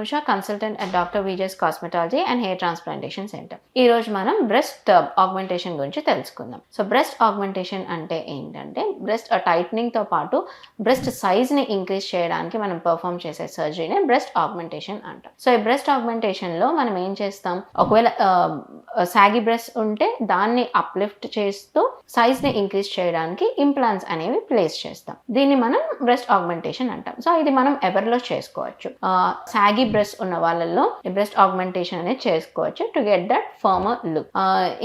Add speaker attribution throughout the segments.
Speaker 1: Anusha, consultant at doctor Vijayan cosmetology and hair transplantation centre. ఈ రోజు మనం బ్రెస్ట్ ఆగ్మెంటేషన్ గురించి తెలుసుకుందాం. సో బ్రెస్ట్ ఆగ్మెంటేషన్ అంటే ఏంటంటే బ్రెస్ట్ టైట్నింగ్ తో పాటు బ్రెస్ట్ సైజ్ ని ఇంక్రీజ్ చేయడానికి మనం పర్ఫామ్ చేసే సర్జరీనే బ్రెస్ట్ ఆగ్మెంటేషన్ అంటాం. సో ఈ బ్రెస్ట్ ఆగ్మెంటేషన్ లో మనం ఏం చేస్తాం, ఒకవేళ సాగి బ్రెస్ట్ ఉంటే దాన్ని అప్లిఫ్ట్ చేస్తూ సైజ్ ని ఇంక్రీజ్ చేయడానికి ఇంప్లాంట్స్ అనేవి ప్లేస్ చేస్తాం. దీన్ని మనం బ్రెస్ట్ ఆగ్మెంటేషన్ అంటాం. సో ఇది మనం ఎవరిలో చేసుకోవచ్చు. సాగి బ్రెస్ట్ ఉన్న వాళ్ళల్లో బ్రెస్ట్ ఆగ్మెంటేషన్ అనేది చేసుకోవచ్చు to get that former look.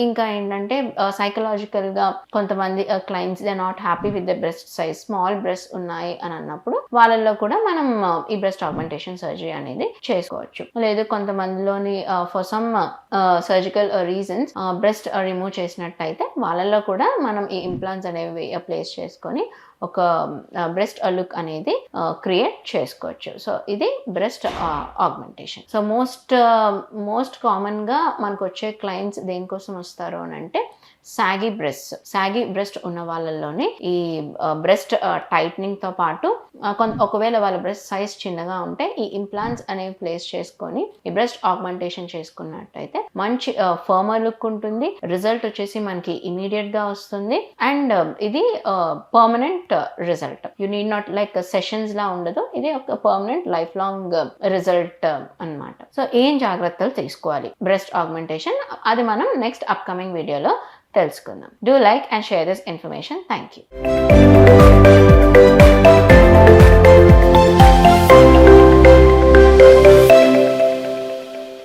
Speaker 1: ఇంకా ఏంటంటే సైకలాజికల్ గా కొంతమంది clients they not happy with the breast size, small breast ఉన్నాయి అని అన్నప్పుడు వాళ్ళల్లో కూడా మనం ఈ బ్రెస్ట్ ఆగ్మెంటేషన్ సర్జరీ అనేది చేసుకోవచ్చు. లేదు కొంతమందిలోని for some surgical reasons breast remove చేసినట్టయితే వాళ్ళల్లో కూడా మనం ఈ ఇంప్లాంట్స్ అనేవి ప్లేస్ చేసుకొని ఒక బ్రెస్ట్ లుక్ అనేది క్రియేట్ చేసుకోవచ్చు. సో ఇది breast augmentation. So most common గా మనకు వచ్చే క్లయింట్స్ దేనికోసం వస్తారు అని అంటే సాగి బ్రెస్ట్ ఉన్న వాళ్ళలోనే ఈ బ్రెస్ట్ టైట్నింగ్ తో పాటు ఒకవేళ వాళ్ళ బ్రెస్ట్ సైజ్ చిన్నగా ఉంటే ఈ ఇంప్లాంట్స్ అనేవి ప్లేస్ చేసుకొని ఈ బ్రెస్ట్ ఆగ్మెంటేషన్ చేసుకున్నట్టయితే మంచి ఫర్మర్ లుక్ ఉంటుంది. రిజల్ట్ వచ్చేసి మనకి ఇమీడియట్ గా వస్తుంది అండ్ ఇది permanent result. You need not like sessions లా ఉండదు, ఇది ఒక పర్మనెంట్ లైఫ్ లాంగ్ రిజల్ట్ అన్నమాట. సో ఏం జాగ్రత్తలు తీసుకోవాలి బ్రెస్ట్ ఆగ్మెంటేషన్, అది మనం నెక్స్ట్ అప్కమింగ్ వీడియోలో తెలుసుకుందాం. Do like and share this information. Thank you.